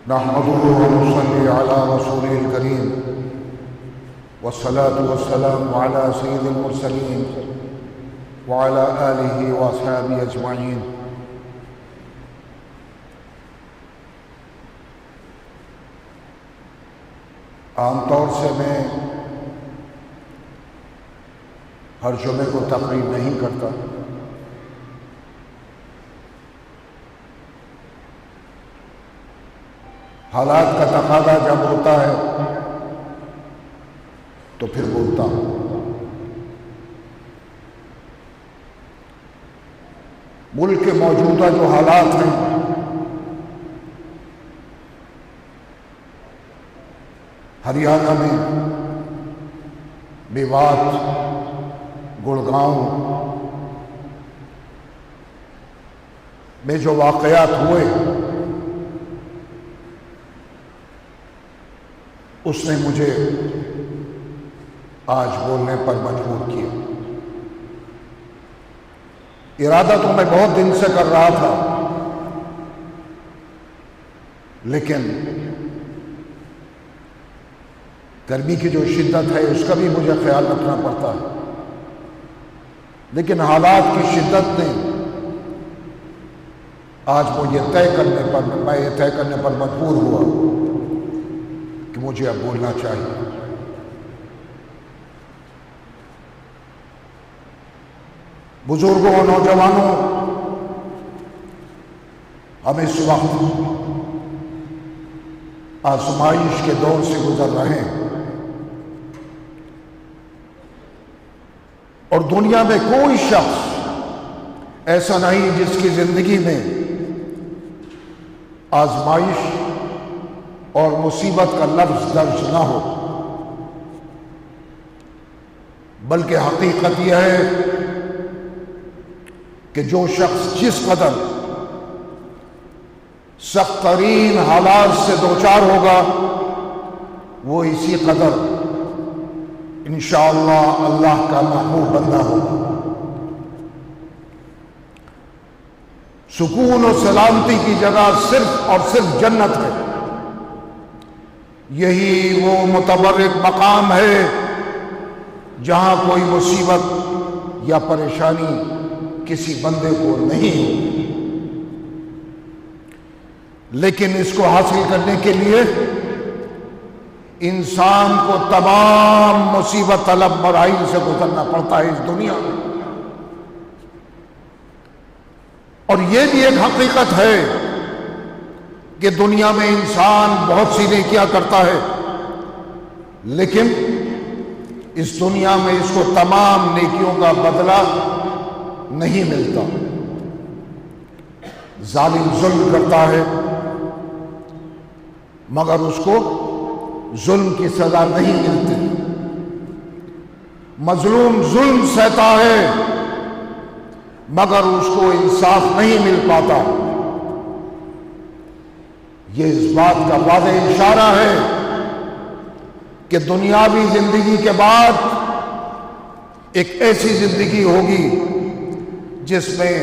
نحمده ونصلي على رسوله الكريم والصلاة والسلام على سيد المرسلين وعلى آله وأصحابه أجمعين. عام طور سے میں ہر جمعے کو تقریر نہیں کرتا، حالات کا تقاضا جب ہوتا ہے تو پھر بولتا ہوں۔ ملک کے موجودہ جو حالات ہیں ہریانہ میں میوات، گڑگاؤں میں جو واقعات ہوئے اس نے مجھے آج بولنے پر مجبور کیا۔ ارادہ تو میں بہت دن سے کر رہا تھا، لیکن گرمی کی جو شدت ہے اس کا بھی مجھے خیال رکھنا پڑتا ہے، لیکن حالات کی شدت نے آج میں یہ طے کرنے پر مجبور ہوا کہ مجھے اب بولنا چاہیے۔ بزرگوں اور نوجوانوں، ہم اس وقت آزمائش کے دور سے گزر رہے ہیں، اور دنیا میں کوئی شخص ایسا نہیں جس کی زندگی میں آزمائش اور مصیبت کا لفظ درج نہ ہو، بلکہ حقیقت یہ ہے کہ جو شخص جس قدر سخت ترین حالات سے دوچار ہوگا وہ اسی قدر انشاءاللہ اللہ کا محبوب بندہ ہوگا۔ سکون و سلامتی کی جگہ صرف اور صرف جنت ہے۔ یہی وہ متبرک مقام ہے جہاں کوئی مصیبت یا پریشانی کسی بندے کو نہیں ہوگی، لیکن اس کو حاصل کرنے کے لیے انسان کو تمام مصیبت طلب مراحل سے گزرنا پڑتا ہے اس دنیا میں۔ اور یہ بھی ایک حقیقت ہے کہ دنیا میں انسان بہت سی نیکیاں کرتا ہے، لیکن اس دنیا میں اس کو تمام نیکیوں کا بدلہ نہیں ملتا۔ ظالم ظلم کرتا ہے مگر اس کو ظلم کی سزا نہیں ملتی، مظلوم ظلم سہتا ہے مگر اس کو انصاف نہیں مل پاتا۔ یہ اس بات کا واضح اشارہ ہے کہ دنیاوی زندگی کے بعد ایک ایسی زندگی ہوگی جس میں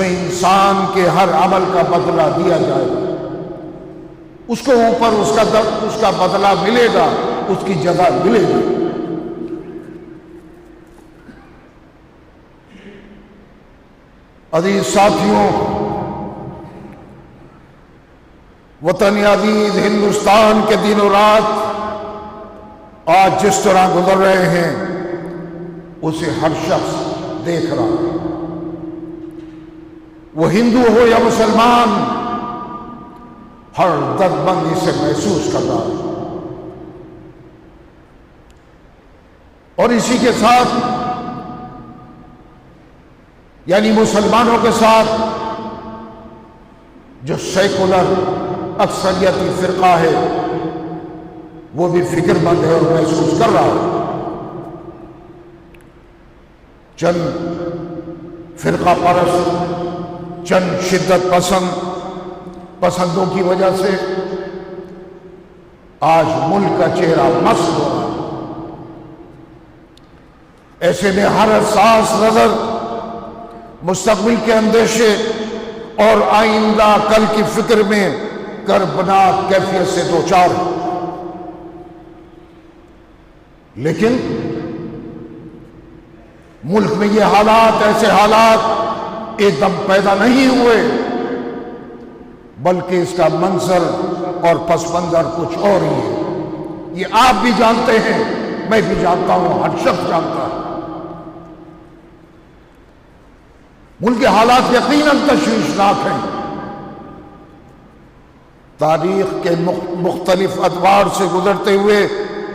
انسان کے ہر عمل کا بدلہ دیا جائے گا، اس کو اوپر اس کا بدلہ ملے گا، اس کی جزا ملے گی۔ عزیز ساتھیوں، وطن عزیز ہندوستان کے دن و رات آج جس طرح گزر رہے ہیں اسے ہر شخص دیکھ رہا ہے، وہ ہندو ہو یا مسلمان، ہر درد مند اسے محسوس کر رہا ہے۔ اور اسی کے ساتھ یعنی مسلمانوں کے ساتھ جو سیکولر اکثریتی فرقہ ہے وہ بھی فکر مند ہے اور محسوس کر رہا ہے۔ چند فرقہ پرست، چند شدت پسندوں کی وجہ سے آج ملک کا چہرہ مست ہو رہا ہے۔ ایسے میں ہر حساس نظر مستقبل کے اندیشے اور آئندہ کل کی فکر میں کربناک کیفیت سے دوچار ہے۔ لیکن ملک میں یہ حالات، ایسے حالات ایک دم پیدا نہیں ہوئے، بلکہ اس کا منظر اور پس منظر کچھ اور ہی ہے۔ یہ آپ بھی جانتے ہیں، میں بھی جانتا ہوں، ہر شخص جانتا ہے۔ ملک کے حالات یقیناً تشویشناک ہیں۔ تاریخ کے مختلف ادوار سے گزرتے ہوئے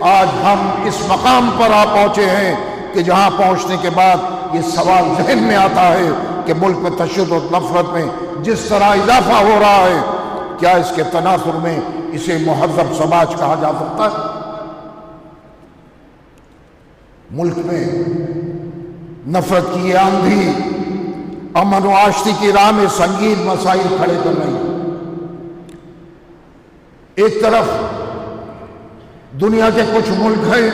آج ہم اس مقام پر آ پہنچے ہیں کہ جہاں پہنچنے کے بعد یہ سوال ذہن میں آتا ہے کہ ملک میں تشدد، نفرت میں جس طرح اضافہ ہو رہا ہے، کیا اس کے تناظر میں اسے مہذب سماج کہا جا سکتا ہے؟ ملک میں نفرت کی یہ آندھی امن و آشتی کی راہ میں سنگین مسائل کھڑے کر رہی ہے۔ ایک طرف دنیا کے کچھ ملک ہیں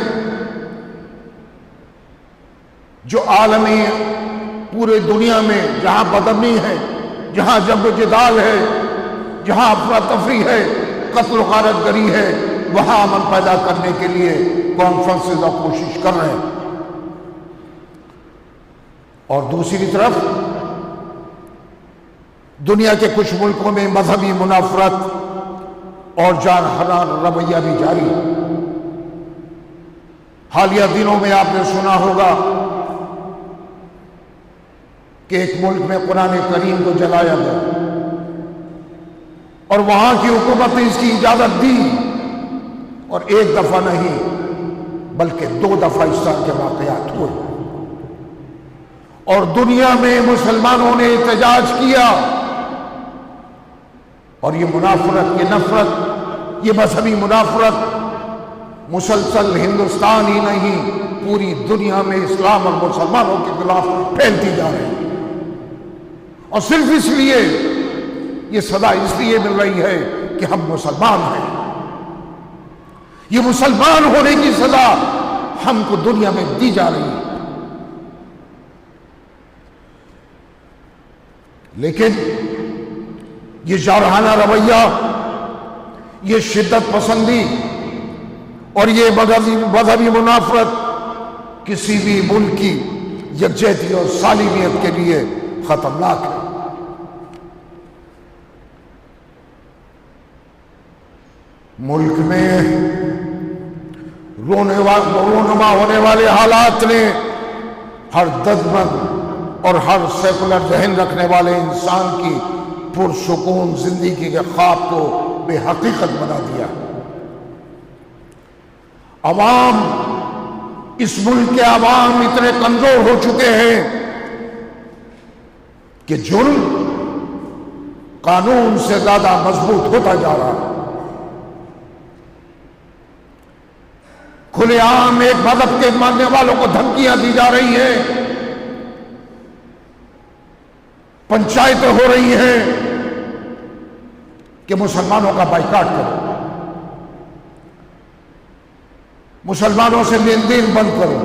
جو عالمی پورے دنیا میں جہاں بدامنی ہے، جہاں جنگ و جدال ہے، جہاں افراتفری ہے، قتل و غارت گری ہے، وہاں امن پیدا کرنے کے لیے کانفرنسز اور کوشش کر رہے ہیں۔ اور دوسری طرف دنیا کے کچھ ملکوں میں مذہبی منافرت اور جانحرا رویہ بھی جاری ہے۔ حالیہ دنوں میں آپ نے سنا ہوگا کہ ایک ملک میں قرآن کریم کو جلایا گیا اور وہاں کی حکومت نے اس کی اجازت دی، اور ایک دفعہ نہیں بلکہ 2 دفعہ اس طرح کے واقعات ہوئے، اور دنیا میں مسلمانوں نے احتجاج کیا، اور یہ منافرت، یہ نفرت، یہ مذہبی منافرت مسلسل ہندوستان ہی نہیں پوری دنیا میں اسلام اور مسلمانوں کے خلاف پھیلتی جا رہی ہے۔ اور صرف اس لیے یہ سزا اس لیے مل رہی ہے کہ ہم مسلمان ہیں۔ یہ مسلمان ہونے کی سزا ہم کو دنیا میں دی جا رہی ہے۔ لیکن یہ جارحانہ رویہ، یہ شدت پسندی اور یہ مذہبی منافرت کسی بھی ملک کی یکجہتی اور سالمیت کے لیے خطرناک ہے۔ ملک میں رونما ہونے والے حالات نے ہر دردمند اور ہر سیکولر ذہن رکھنے والے انسان کی پرسکون زندگی کے خواب کو بے حقیقت بنا دیا۔ عوام، اس ملک کے عوام اتنے کمزور ہو چکے ہیں کہ جرم قانون سے زیادہ مضبوط ہوتا جا رہا ہے۔ کھلے عام ایک مذہب کے ماننے والوں کو دھمکیاں دی جا رہی ہیں، پنچایتیں ہو رہی ہیں کہ مسلمانوں کا بائیکاٹ کرو، مسلمانوں سے لین دین بند کرو،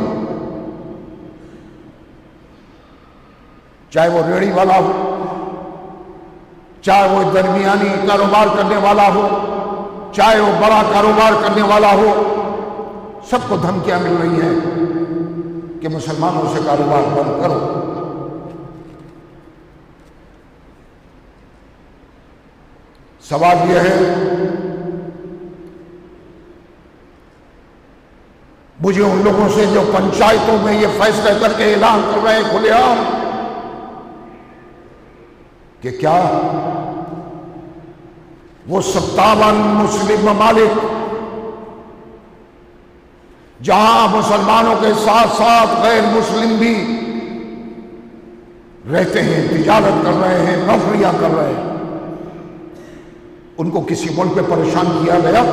چاہے وہ ریڑھی والا ہو، چاہے وہ درمیانی کاروبار کرنے والا ہو، چاہے وہ بڑا کاروبار کرنے والا ہو، سب کو دھمکیاں مل رہی ہیں کہ مسلمانوں سے کاروبار بند کرو۔ سوال یہ ہے، مجھے ان لوگوں سے جو پنچایتوں میں یہ فیصلہ کر کے اعلان کر رہے ہیں کھلے عام کہ کیا وہ 57 مسلم ممالک جہاں مسلمانوں کے ساتھ ساتھ غیر مسلم بھی رہتے ہیں، تجارت کر رہے ہیں، نوکریاں کر رہے ہیں، ان کو کسی ملک پہ پریشان کیا گیا؟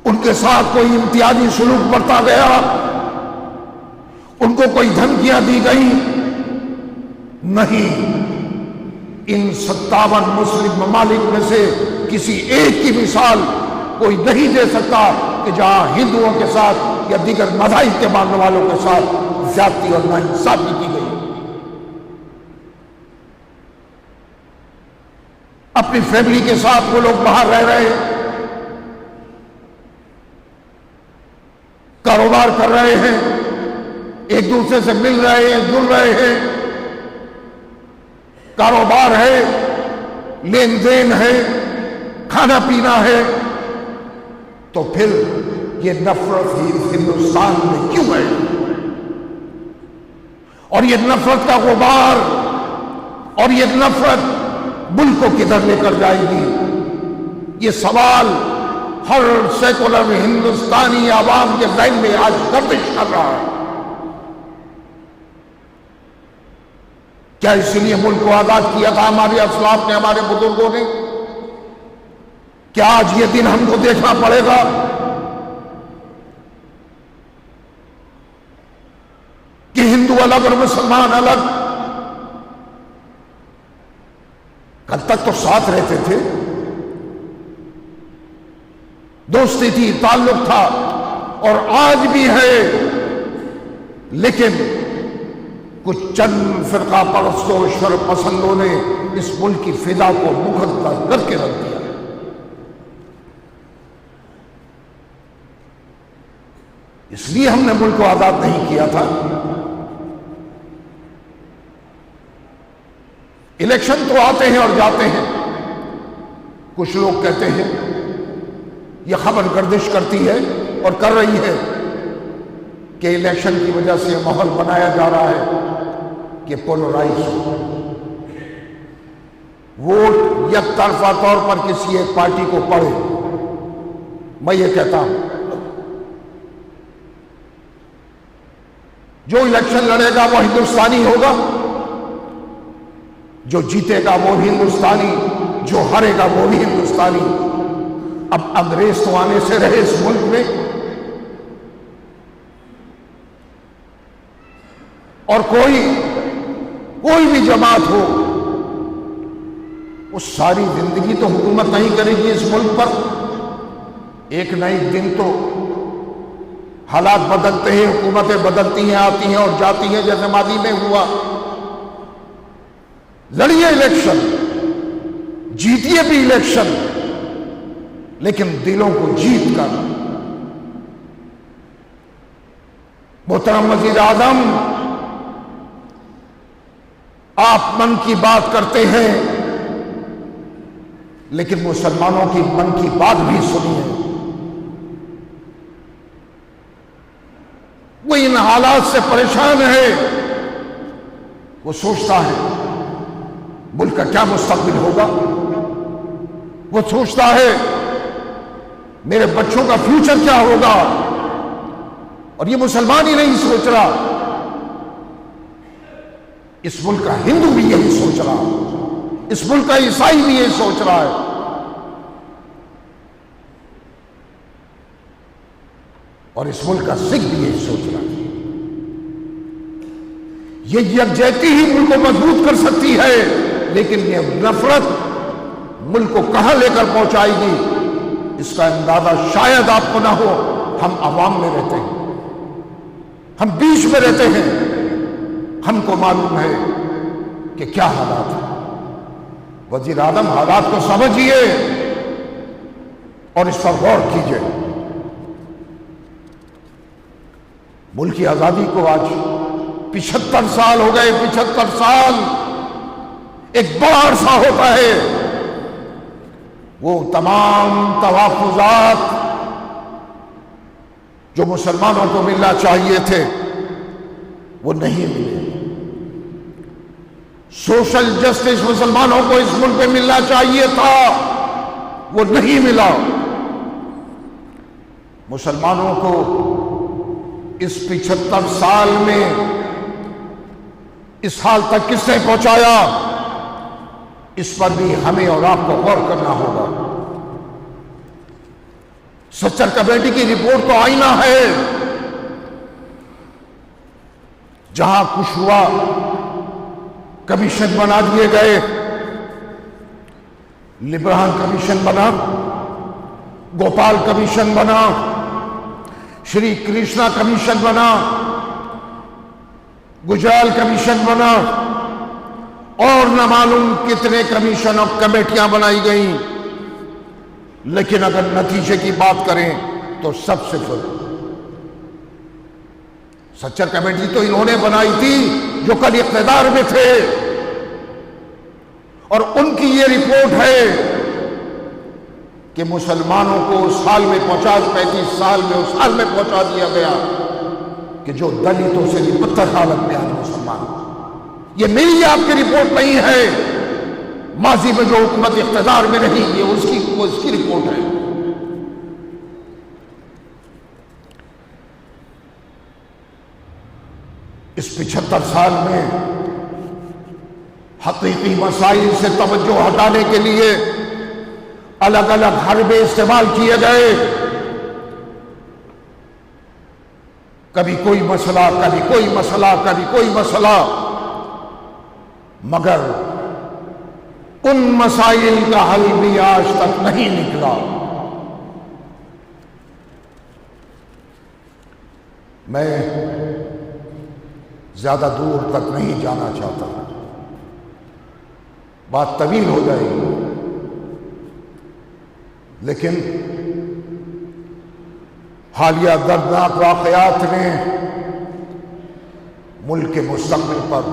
ان کے ساتھ کوئی امتیازی سلوک برتا گیا؟ ان کو کوئی دھمکیاں دی گئی؟ نہیں۔ ان 57 مسلم ممالک میں سے کسی ایک کی مثال کوئی نہیں دے سکتا کہ جہاں ہندوؤں کے ساتھ یا دیگر مذاہب کے ماننے والوں کے ساتھ زیادتی اور ناانصافی کی گئی۔ اپنی فیملی کے ساتھ وہ لوگ باہر رہ رہے ہیں، کاروبار کر رہے ہیں، ایک دوسرے سے مل رہے ہیں، جل رہے ہیں، کاروبار ہے، لین دین ہے، کھانا پینا ہے، تو پھر یہ نفرت ہی ہندوستان میں کیوں ہے؟ اور یہ نفرت کا غبار اور یہ نفرت ملک کو کدھر لے کر جائے گی؟ یہ سوال ہر سیکولر ہندوستانی عوام کے ذہن میں آج گردش کر رہا ہے۔ کیا اس لیے ملک کو آزاد کیا تھا ہمارے اسلاف نے، ہمارے بزرگوں نے؟ کیا آج یہ دن ہم کو دیکھنا پڑے گا کہ ہندو الگ اور مسلمان الگ؟ کل تک تو ساتھ رہتے تھے، دوستی تھی، تعلق تھا، اور آج بھی ہے، لیکن کچھ چند فرقہ پرستوں، شر پسندوں نے اس ملک کی فضا کو مقدس کر کے رکھ دیا۔ اس لیے ہم نے ملک کو آزاد نہیں کیا تھا۔ الیکشن تو آتے ہیں اور جاتے ہیں، کچھ لوگ کہتے ہیں یہ خبر گردش کرتی ہے اور کر رہی ہے کہ الیکشن کی وجہ سے ماحول بنایا جا رہا ہے کہ پولرائز ہو، ووٹ یک طرفہ طور پر کسی ایک پارٹی کو پڑے۔ میں یہ کہتا ہوں جو الیکشن لڑے گا وہ ہندوستانی ہوگا، جو جیتے گا وہ بھی ہندوستانی، جو ہارے گا وہ بھی ہندوستانی۔ اب انگریز تو آنے سے رہے اس ملک میں، اور کوئی بھی جماعت ہو، وہ ساری زندگی تو حکومت نہیں کرے گی اس ملک پر۔ ایک نہ ایک دن تو حالات بدلتے ہیں، حکومتیں بدلتی ہیں، آتی ہیں اور جاتی ہیں، جیسے ماضی میں ہوا۔ لڑیے الیکشن، جیتیے بھی الیکشن، لیکن دلوں کو جیت کر۔ محترم وزیر اعظم، آپ من کی بات کرتے ہیں، لیکن مسلمانوں کی من کی بات بھی سنیے۔ وہ ان حالات سے پریشان ہے، وہ سوچتا ہے ملک کا کیا مستقبل ہوگا، وہ سوچتا ہے میرے بچوں کا فیوچر کیا ہوگا۔ اور یہ مسلمان ہی نہیں سوچ رہا، اس ملک کا ہندو بھی یہی سوچ رہا، اس ملک کا عیسائی بھی یہی سوچ رہا ہے۔ اور اس ملک کا سکھ بھی یہی سوچ رہا ہے۔ یہ یکجہتی ہی ملک کو مضبوط کر سکتی ہے، لیکن یہ نفرت ملک کو کہاں لے کر پہنچائے گی، اس کا اندازہ شاید آپ کو نہ ہو۔ ہم عوام میں رہتے ہیں، ہم بیچ میں رہتے ہیں، ہم کو معلوم ہے کہ کیا حالات ہیں۔ وزیر اعظم، حالات کو سمجھیے اور اس پر غور کیجیے۔ ملک کی آزادی کو آج 75 سال ہو گئے، 75 سال ایک بڑا عرصہ ہوتا ہے۔ وہ تمام تحفظات جو مسلمانوں کو ملنا چاہیے تھے وہ نہیں ملے۔ سوشل جسٹس مسلمانوں کو اس ملک میں ملنا چاہیے تھا، وہ نہیں ملا۔ مسلمانوں کو اس 75 سال میں اس حال تک کس نے پہنچایا، اس پر بھی ہمیں اور آپ کو غور کرنا ہوگا۔ سچر کمیٹی کی رپورٹ تو آئینہ ہے، جہاں کچھ ہوا کمیشن بنا دیے گئے، لبران کمیشن بنا، گوپال کمیشن بنا، شری کرشنا کمیشن بنا، گجرال کمیشن بنا، اور نہ معلوم کتنے کمیشن اور کمیٹیاں بنائی گئیں، لیکن اگر نتیجے کی بات کریں تو سب صفر۔ سچر کمیٹی تو انہوں نے بنائی تھی جو کل اقتدار میں تھے، اور ان کی یہ رپورٹ ہے کہ مسلمانوں کو سال میں 50-35 سال میں اس حال میں پہنچا دیا گیا کہ جو دلتوں سے بھی بدتر حالت میں آج مسلمان۔ یہ میری آپ کی رپورٹ نہیں ہے، ماضی میں جو حکومت اقتدار میں رہی یہ اس کی رپورٹ ہے۔ اس 75 سال میں حقیقی مسائل سے توجہ ہٹانے کے لیے الگ الگ حربے استعمال کیے گئے، کبھی کوئی مسئلہ، کبھی کوئی مسئلہ، کبھی کوئی مسئلہ، مگر ان مسائل کا حل بھی آج تک نہیں نکلا۔ میں زیادہ دور تک نہیں جانا چاہتا، بات طویل ہو جائے گی، لیکن حالیہ دردناک واقعات نے ملک کے مستقبل پر،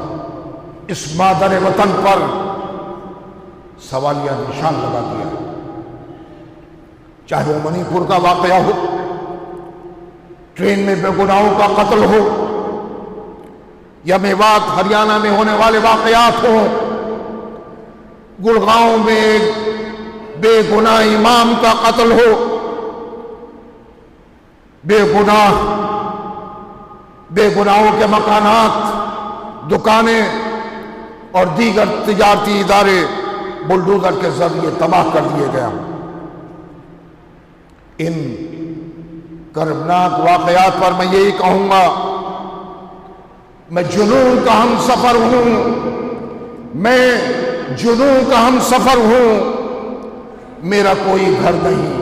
اس مادر وطن پر سوالیہ نشان لگا دیا، چاہے وہ منی پور کا واقعہ ہو، ٹرین میں بے گناہوں کا قتل ہو، یا میوات ہریانہ میں ہونے والے واقعات ہوں، گڑگاؤں میں بے گناہ امام کا قتل ہو، بے گناہوں کے مکانات، دکانیں اور دیگر تجارتی ادارے بلڈوزر کے ذریعے تباہ کر دیے گئے۔ ان کربناک واقعات پر میں یہی کہوں گا، میں جنون کا ہم سفر ہوں، میں جنون کا ہم سفر ہوں، میرا کوئی گھر نہیں،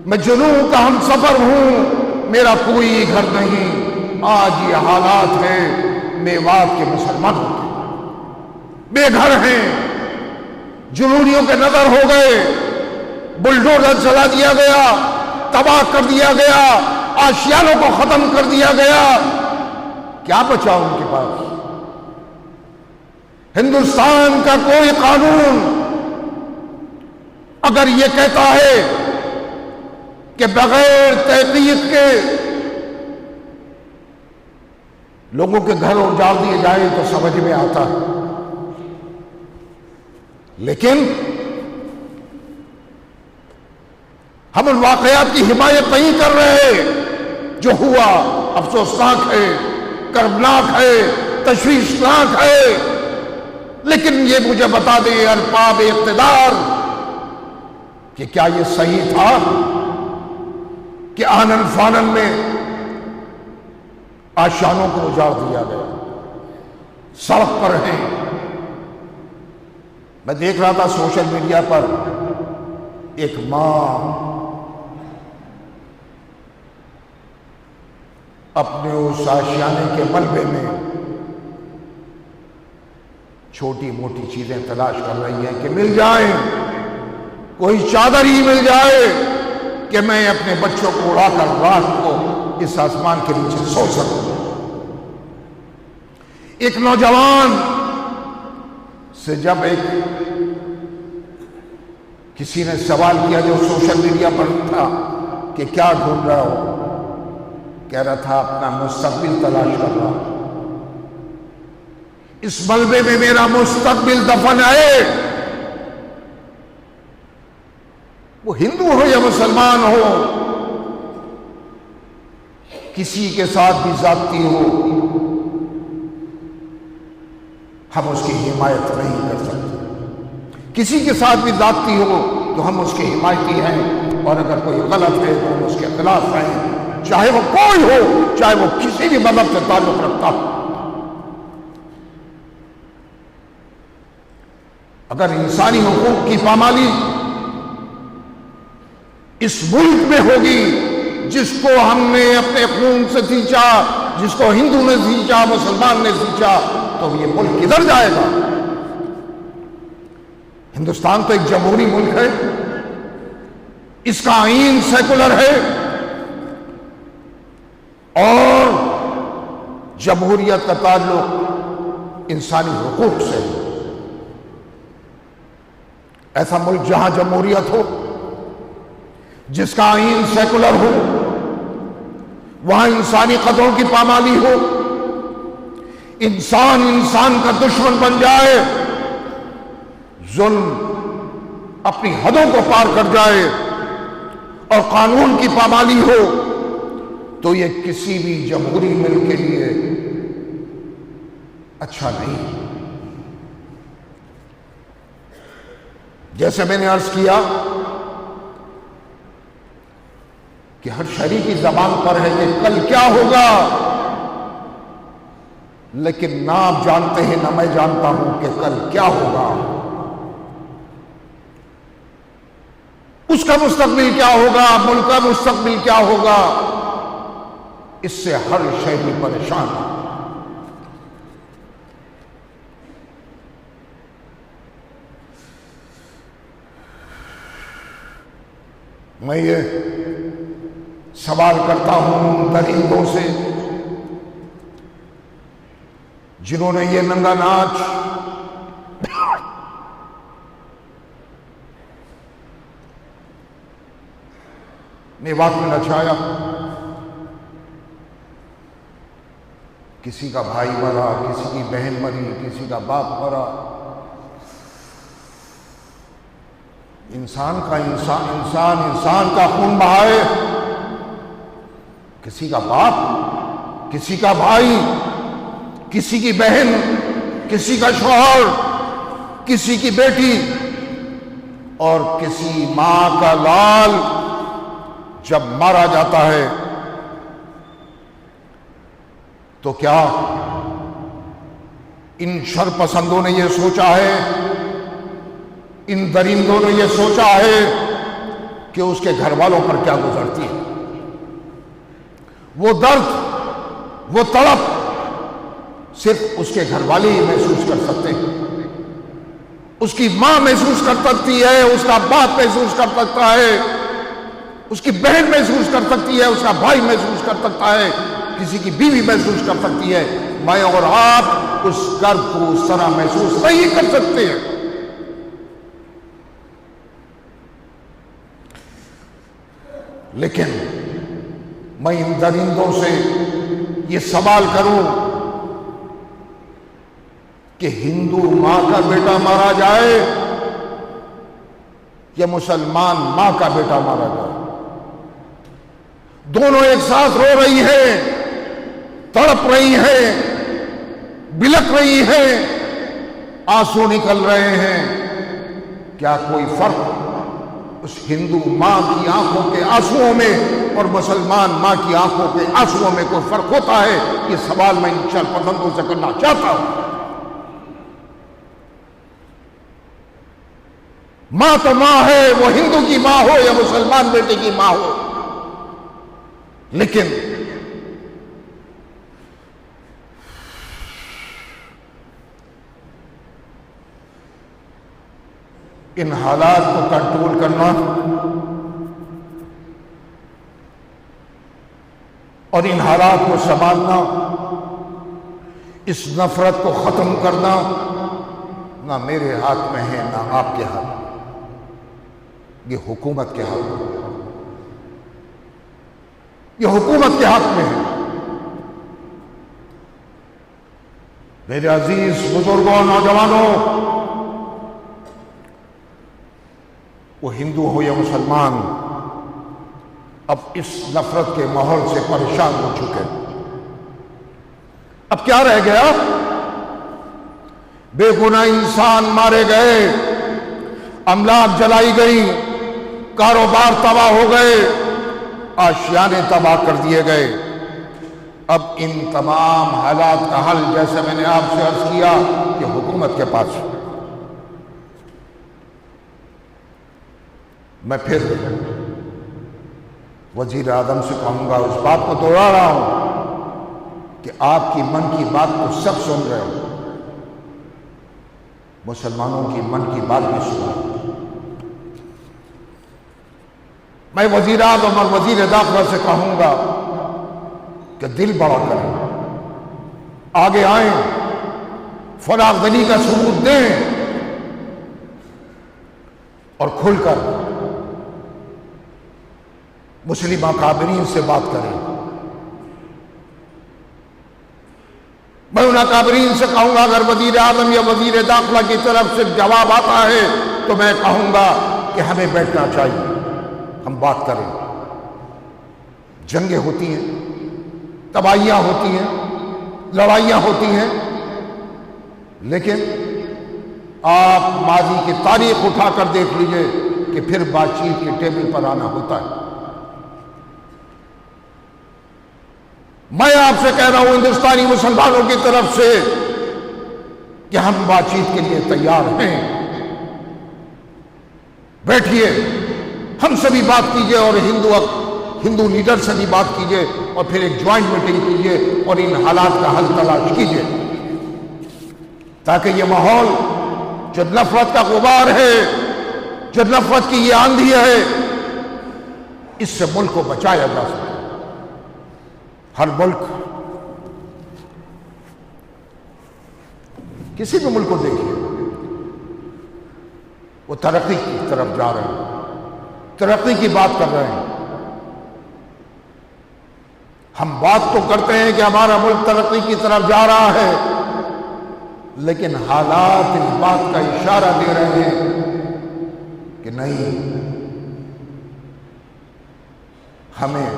میں جنون کا ہم سفر ہوں، میرا کوئی گھر نہیں۔ آج یہ حالات ہیں میوات کے مسلمانوں کے، بے گھر ہیں، جنونیوں کے نظر ہو گئے، بلڈوزر چلا دیا گیا، تباہ کر دیا گیا، آشیانوں کو ختم کر دیا گیا، کیا بچا ان کے پاس؟ ہندوستان کا کوئی قانون اگر یہ کہتا ہے کہ بغیر تحقیق کے لوگوں کے گھر اجاڑ دیے جائیں تو سمجھ میں آتا ہے، لیکن ہم ان واقعات کی حمایت نہیں کر رہے۔ جو ہوا افسوسناک ہے، کربناک ہے، تشویشناک ہے، لیکن یہ مجھے بتا دیں ارباب اقتدار کہ کیا یہ صحیح تھا کہ آنن فانن میں آشیانوں کو اجاڑ دیا گیا، سڑک پر ہیں؟ میں دیکھ رہا تھا سوشل میڈیا پر ایک ماں اپنے اس آشیانے کے ملبے میں چھوٹی موٹی چیزیں تلاش کر رہی ہیں کہ مل جائیں، کوئی چادر ہی مل جائے کہ میں اپنے بچوں کو اڑا کر رات کو اس آسمان کے نیچے سو سکوں۔ ایک نوجوان سے جب کسی نے سوال کیا جو سوشل میڈیا پر تھا کہ کیا ڈھونڈ رہا ہو، کہہ رہا تھا اپنا مستقبل تلاش کر رہا، اس ملبے میں میرا مستقبل دفن ہے۔ وہ ہندو ہو یا مسلمان ہو، کسی کے ساتھ بھی زیادتی ہو، ہم اس کی حمایت نہیں کر سکتے۔ کسی کے ساتھ بھی زیادتی ہو تو ہم اس کے حمایتی ہیں، اور اگر کوئی غلط ہے تو ہم اس کے خلاف ہیں، چاہے وہ کوئی ہو، چاہے وہ کسی بھی مذہب سے تعلق رکھتا ہو۔ اگر انسانی حقوق کی پامالی اس ملک میں ہوگی جس کو ہم نے اپنے خون سے سینچا، جس کو ہندو نے سینچا، مسلمان نے سینچا، تو یہ ملک کدھر جائے گا؟ ہندوستان تو ایک جمہوری ملک ہے، اس کا آئین سیکولر ہے، اور جمہوریت کا تعلق انسانی حقوق سے ہے۔ ایسا ملک جہاں جمہوریت ہو، جس کا آئین سیکولر ہو، وہاں انسانی قدروں کی پامالی ہو، انسان انسان کا دشمن بن جائے، ظلم اپنی حدوں کو پار کر جائے اور قانون کی پامالی ہو، تو یہ کسی بھی جمہوری ملک کے لیے اچھا نہیں۔ جیسے میں نے عرض کیا کہ ہر شہری کی زبان پر ہے کہ کل کیا ہوگا، لیکن نہ آپ جانتے ہیں نہ میں جانتا ہوں کہ کل کیا ہوگا، اس کا مستقبل کیا ہوگا، ملک کا مستقبل کیا ہوگا، اس سے ہر شہری پریشان ہے۔ میں یہ سوال کرتا ہوں درندوں سے جنہوں نے یہ ننگا ناچ میوات میں نچایا، کسی کا بھائی مرا، کسی کی بہن مری، کسی کا باپ مرا، انسان کا خون بہائے، کسی کا باپ، کسی کا بھائی، کسی کی بہن، کسی کا شوہر، کسی کی بیٹی اور کسی ماں کا لال جب مارا جاتا ہے تو کیا ان شر پسندوں نے یہ سوچا ہے، ان درندوں نے یہ سوچا ہے کہ اس کے گھر والوں پر کیا گزرتی ہے؟ وہ درد، وہ تڑپ صرف اس کے گھر والے ہی محسوس کر سکتے ہیں، اس کی ماں محسوس کر سکتی ہے، اس کا باپ محسوس کر سکتا ہے، اس کی بہن محسوس کر سکتی ہے، اس کا بھائی محسوس کر سکتا ہے، کسی کی بیوی محسوس کر سکتی ہے۔ میں اور آپ اس درد کو اس طرح محسوس نہیں کر سکتے ہیں۔ لیکن میں ان درندوں سے یہ سوال کروں کہ ہندو ماں کا بیٹا مارا جائے یا مسلمان ماں کا بیٹا مارا جائے، دونوں ایک ساتھ رو رہی ہیں، تڑپ رہی ہیں، بلک رہی ہیں، آنسو نکل رہے ہیں، کیا کوئی فرق اس ہندو ماں کی آنکھوں کے آنسوؤں میں اور مسلمان ماں کی آنکھوں کے آنسوؤں میں کوئی فرق ہوتا ہے؟ یہ سوال میں ان شر پسندوں سے کرنا چاہتا ہوں۔ ماں تو ماں ہے، وہ ہندو کی ماں ہو یا مسلمان بیٹے کی ماں ہو، لیکن ان حالات کو کنٹرول کرنا اور ان حالات کو سنبھالنا، اس نفرت کو ختم کرنا نہ میرے ہاتھ میں ہے نہ آپ کے ہاتھ میں، یہ حکومت کے ہاتھ میں، یہ حکومت کے ہاتھ میں ہے۔ میرے عزیز بزرگوں، نوجوانوں، وہ ہندو ہو یا مسلمان، اب اس نفرت کے ماحول سے پریشان ہو چکے۔ اب کیا رہ گیا؟ بے گناہ انسان مارے گئے، املاک جلائی گئی، کاروبار تباہ ہو گئے، آشیانے تباہ کر دیے گئے۔ اب ان تمام حالات کا حل، جیسے میں نے آپ سے عرض کیا، کہ حکومت کے پاس۔ میں پھر وزیر اعظم سے کہوں گا، اس بات کو دوہرا رہا ہوں کہ آپ کی من کی بات کو سب سن رہے ہو، مسلمانوں کی من کی بات بھی سنا۔ میں وزیر اعظم اور وزیر داخلہ سے کہوں گا کہ دل بڑا کریں، آگے آئیں، فراغ دلی کا ثبوت دیں اور کھل کر مسلم اکابرین سے بات کریں۔ میں ان اکابرین سے کہوں گا اگر وزیر اعظم یا وزیر داخلہ کی طرف سے جواب آتا ہے تو میں کہوں گا کہ ہمیں بیٹھنا چاہیے، ہم بات کریں۔ جنگیں ہوتی ہیں، تباہیاں ہوتی ہیں، لڑائیاں ہوتی ہیں، لیکن آپ ماضی کی تاریخ اٹھا کر دیکھ لیجئے کہ پھر بات چیت کے ٹیبل پر آنا ہوتا ہے۔ میں آپ سے کہہ رہا ہوں ہندوستانی مسلمانوں کی طرف سے کہ ہم بات چیت کے لیے تیار ہیں، بیٹھیے، ہم سے بھی بات کیجئے اور ہندو لیڈر سے بھی بات کیجئے اور پھر ایک جوائنٹ میٹنگ کیجئے اور ان حالات کا حل تلاش کیجئے، تاکہ یہ ماحول جو نفرت کا غبار ہے، جو نفرت کی یہ آندھی ہے، اس سے ملک کو بچایا جا سکے۔ ہر ملک، کسی بھی ملک کو دیکھیے، وہ ترقی کی طرف جا رہے ہیں، ترقی کی بات کر رہے ہیں۔ ہم بات تو کرتے ہیں کہ ہمارا ملک ترقی کی طرف جا رہا ہے، لیکن حالات اس بات کا اشارہ دے رہے ہیں کہ نہیں، ہمیں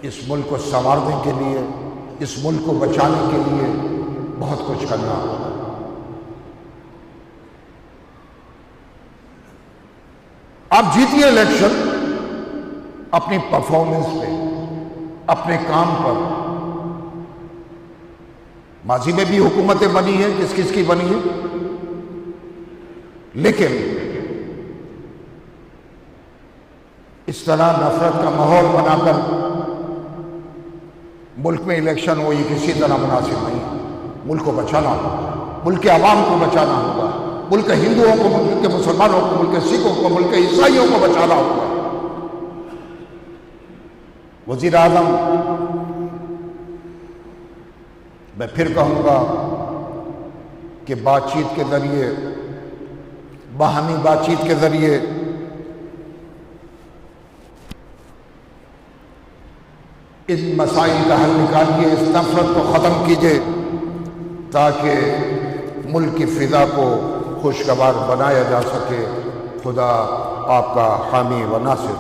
اس ملک کو سنوارنے کے لیے، اس ملک کو بچانے کے لیے بہت کچھ کرنا ہوگا۔ آپ جیتیے الیکشن اپنی پرفارمنس پہ، اپنے کام پر۔ ماضی میں بھی حکومتیں بنی ہیں، کس کس کی بنی ہیں، لیکن اس طرح نفرت کا ماحول بنا کر ملک میں الیکشن ہو، یہ کسی طرح مناسب نہیں۔ ملک کو بچانا ہوگا، ملک کے عوام کو بچانا ہوگا، ملک کے ہندوؤں کو، ملک کے مسلمانوں کو، ملک کے سکھوں کو، ملک کے عیسائیوں کو بچانا ہوگا۔ وزیر اعظم، میں پھر کہوں گا کہ بات چیت کے ذریعے، باہمی بات چیت کے ذریعے ان مسائل کا حل نکالیے، اس نفرت کو ختم کیجیے، تاکہ ملک کی فضا کو خوشگوار بنایا جا سکے۔ خدا آپ کا حامی و ناصر۔